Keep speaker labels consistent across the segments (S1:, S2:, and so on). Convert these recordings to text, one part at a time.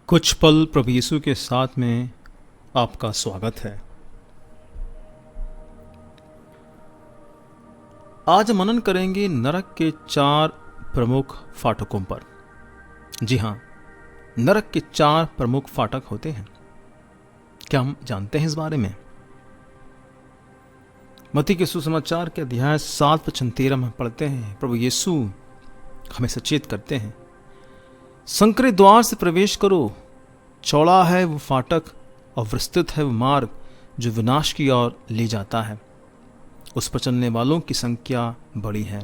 S1: कुछ पल प्रभु यीशु के साथ में आपका स्वागत है। आज मनन करेंगे नरक के 4 प्रमुख फाटकों पर। जी हाँ, नरक के 4 प्रमुख फाटक होते हैं। क्या हम जानते हैं इस बारे में? मत्ती के सुसमाचार के अध्याय 7-13 में पढ़ते हैं, प्रभु यीशु हमें सचेत करते हैं, संकरे द्वार से प्रवेश करो, चौड़ा है वो फाटक और विस्तृत है वो मार्ग जो विनाश की ओर ले जाता है, उस पर चलने वालों की संख्या बड़ी है।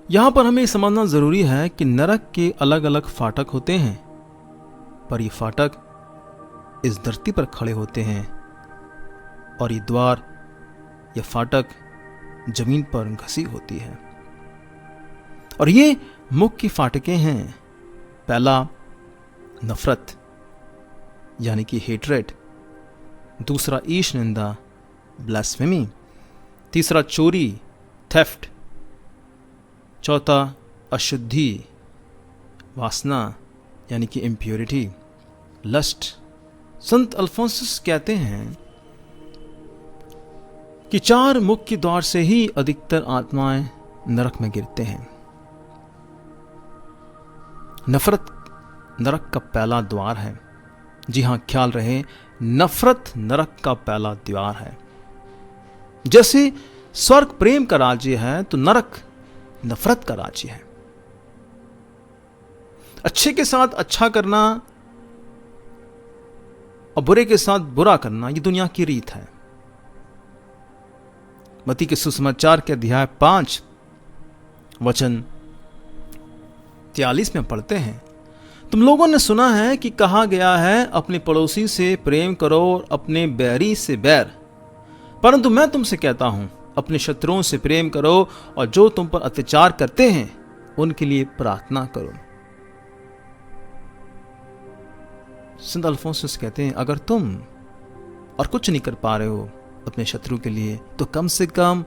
S1: यहां पर हमें समझना जरूरी है कि नरक के अलग अलग फाटक होते हैं, पर ये फाटक इस धरती पर खड़े होते हैं और ये द्वार या फाटक जमीन पर घसी होती है। और ये मुख्य फाटकें हैं। पहला नफरत यानी कि हेट्रेड, दूसरा ईश निंदा ब्लास्फेमी, तीसरा चोरी थेफ्ट, चौथा अशुद्धि वासना यानी कि इम्प्योरिटी लस्ट। संत अल्फोंसस कहते हैं कि 4 मुख्य द्वार से ही अधिकतर आत्माएं नरक में गिरते हैं। नफरत नरक का पहला द्वार है। जी हां, ख्याल रहे, नफरत नरक का पहला द्वार है। जैसे स्वर्ग प्रेम का राज्य है तो नरक नफरत का राज्य है। अच्छे के साथ अच्छा करना और बुरे के साथ बुरा करना, यह दुनिया की रीत है। मत्ती के सुसमाचार के अध्याय 5 वचन 43 में पढ़ते हैं, तुम लोगों ने सुना है कि कहा गया है, अपने पड़ोसी से प्रेम करो और अपने बैरी से बैर, परंतु मैं तुमसे कहता हूं, अपने शत्रुओं से प्रेम करो और जो तुम पर अत्याचार करते हैं उनके लिए प्रार्थना करो। संत अल्फोंसस कहते हैं, अगर तुम और कुछ नहीं कर पा रहे हो अपने शत्रु के लिए, तो कम से कम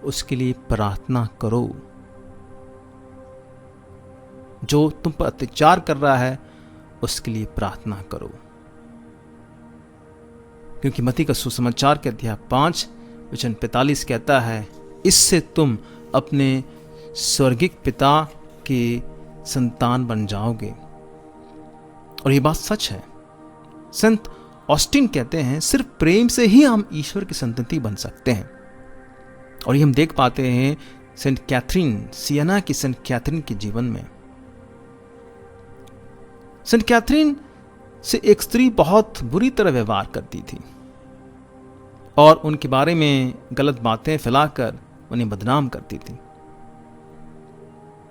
S1: उसके लिए प्रार्थना करो। जो तुम पर अत्याचार कर रहा है उसके लिए प्रार्थना करो, क्योंकि मत्ती का सुसमाचार के अध्याय 5 वचन 45 कहता है, इससे तुम अपने स्वर्गिक पिता के संतान बन जाओगे। और ये बात सच है। संत ऑस्टिन कहते हैं, सिर्फ प्रेम से ही हम ईश्वर की संतति बन सकते हैं। और ये हम देख पाते हैं सेंट कैथरीन, सियना की सेंट कैथरीन के जीवन में। सेंट कैथरीन से एक स्त्री बहुत बुरी तरह व्यवहार करती थी और उनके बारे में गलत बातें फैलाकर उन्हें बदनाम करती थी।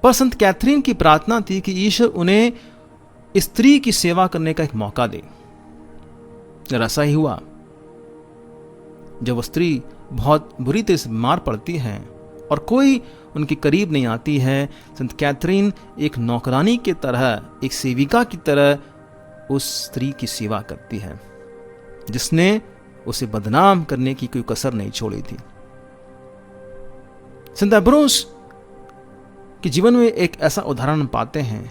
S1: पर संत कैथरीन की प्रार्थना थी कि ईश्वर उन्हें स्त्री की सेवा करने का एक मौका दे। और ऐसा ही हुआ। जब वो स्त्री बहुत बुरी तरह से बीमार पड़ती है और कोई उनके करीब नहीं आती है, संत कैथरीन एक नौकरानी की तरह, एक सेविका की तरह उस स्त्री की सेवा करती है, जिसने उसे बदनाम करने की कोई कसर नहीं छोड़ी थी। संत अम्ब्रोस के जीवन में एक ऐसा उदाहरण पाते हैं।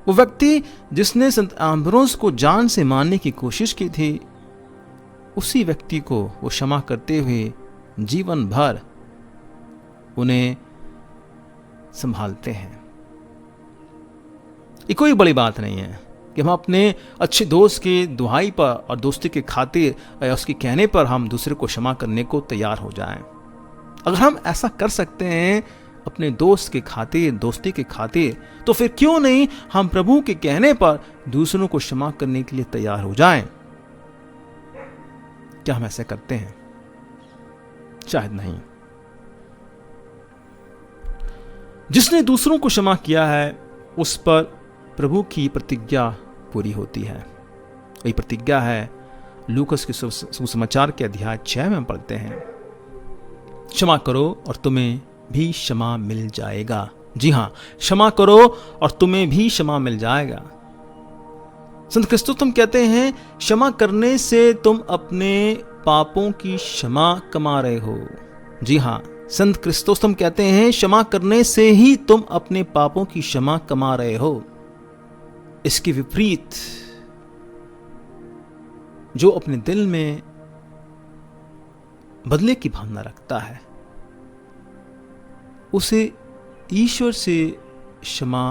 S1: वो व्यक्ति जिसने संत अम्ब्रोस को जान से मारने की कोशिश की थी, उसी व्यक्ति को वो क्षमा करते हुए जीवन भर उन्हें संभालते हैं। ये कोई बड़ी बात नहीं है कि हम अपने अच्छे दोस्त की दुहाई पर और दोस्ती के खातिर या उसके कहने पर हम दूसरे को क्षमा करने को तैयार हो जाएं। अगर हम ऐसा कर सकते हैं अपने दोस्त के खातिर, दोस्ती के खातिर, तो फिर क्यों नहीं हम प्रभु के कहने पर दूसरों को क्षमा करने के लिए तैयार हो जाएं? क्या हम ऐसे करते हैं? शायद नहीं। जिसने दूसरों को क्षमा किया है उस पर प्रभु की प्रतिज्ञा पूरी होती है। वही प्रतिज्ञा है लूकस के सुसमाचार के अध्याय 6 में पढ़ते हैं, क्षमा करो और तुम्हें भी क्षमा मिल जाएगा। जी हां, क्षमा करो और तुम्हें भी क्षमा मिल जाएगा। संत क्रिस्तोस्तम कहते हैं, क्षमा करने से तुम अपने पापों की क्षमा कमा रहे हो। जी हां, संत क्रिस्तोस्तम कहते हैं, क्षमा करने से ही तुम अपने पापों की क्षमा कमा रहे हो। इसके विपरीत जो अपने दिल में बदले की भावना रखता है उसे ईश्वर से क्षमा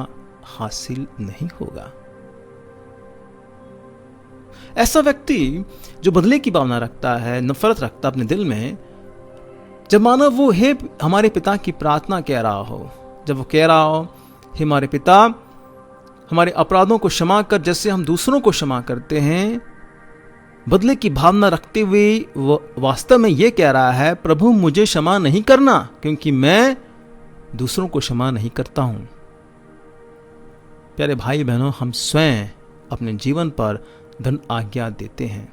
S1: हासिल नहीं होगा। ऐसा व्यक्ति जो बदले की भावना रखता है, नफरत रखता है अपने दिल में, जब मानो वो हे हमारे पिता की प्रार्थना कह रहा हो, जब वो कह रहा हो हे हमारे पिता हमारे अपराधों को क्षमा कर जैसे हम दूसरों को क्षमा करते हैं, बदले की भावना रखते हुए वो वास्तव में ये कह रहा है प्रभु मुझे क्षमा नहीं करना क्योंकि मैं दूसरों को क्षमा नहीं करता हूं। प्यारे भाई बहनों, हम स्वयं अपने जीवन पर धन आज्ञा देते हैं।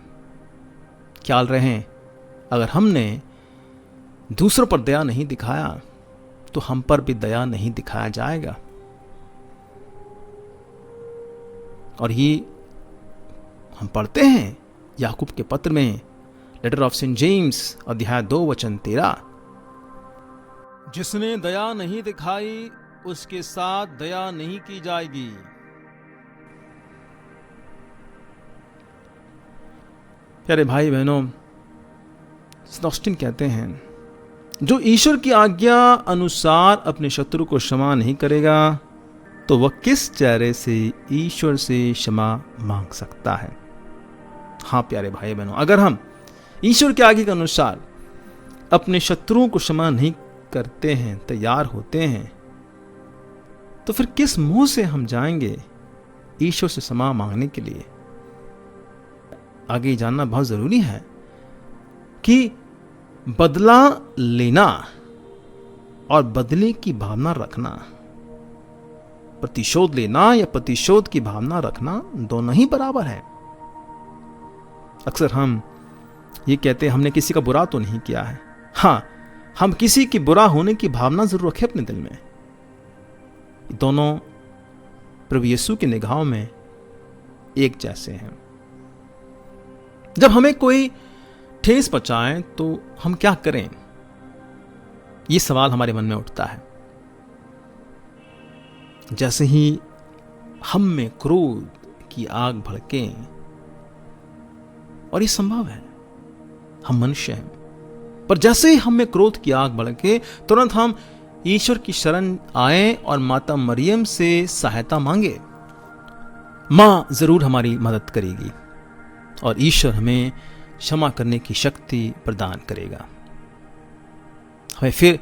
S1: ख्याल रहें, अगर हमने दूसरों पर दया नहीं दिखाया तो हम पर भी दया नहीं दिखाया जाएगा। और ये हम पढ़ते हैं याकूब के पत्र में, लेटर ऑफ सेंट जेम्स अध्याय 2 वचन 13, जिसने दया नहीं दिखाई उसके साथ दया नहीं की जाएगी। प्यारे भाई बहनों, सेंट ऑस्टिन कहते हैं जो ईश्वर की आज्ञा अनुसार अपने शत्रु को क्षमा नहीं करेगा तो वह किस चेहरे से ईश्वर से क्षमा मांग सकता है। हाँ प्यारे भाई बहनों, अगर हम ईश्वर की आज्ञा के अनुसार अपने शत्रुओं को क्षमा नहीं करते हैं, तैयार होते हैं, तो फिर किस मुंह से हम जाएंगे ईश्वर से क्षमा मांगने के लिए। आगे जानना बहुत जरूरी है कि बदला लेना और बदले की भावना रखना, प्रतिशोध लेना या प्रतिशोध की भावना रखना दोनों ही बराबर है। अक्सर हम ये कहते हैं हमने किसी का बुरा तो नहीं किया है। हाँ, हम किसी की बुरा होने की भावना जरूर रखें अपने दिल में। दोनों प्रभु यीशु की निगाहों में एक जैसे हैं। जब हमें कोई ठेस पहुंचाए तो हम क्या करें, ये सवाल हमारे मन में उठता है। जैसे ही हम में क्रोध की आग भड़के, और ये संभव है, हम मनुष्य हैं, पर जैसे ही हम में क्रोध की आग भड़के तुरंत हम ईश्वर की शरण आए और माता मरियम से सहायता मांगे। मां जरूर हमारी मदद करेगी और ईश्वर हमें क्षमा करने की शक्ति प्रदान करेगा। हमें फिर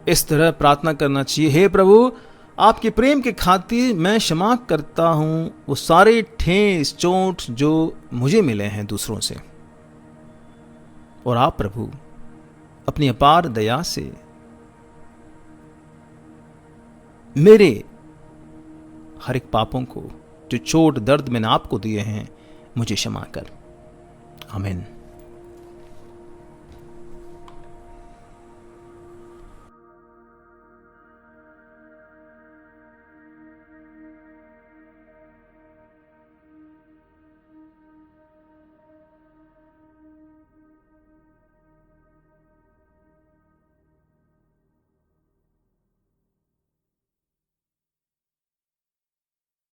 S1: इस तरह प्रार्थना करना चाहिए, हे प्रभु आपके प्रेम के खातिर मैं क्षमा करता हूं वो सारे ठेस चोट जो मुझे मिले हैं दूसरों से, और आप प्रभु अपनी अपार दया से मेरे हर एक पापों को जो चोट दर्द मैंने आपको दिए हैं मुझे क्षमा कर। आमीन।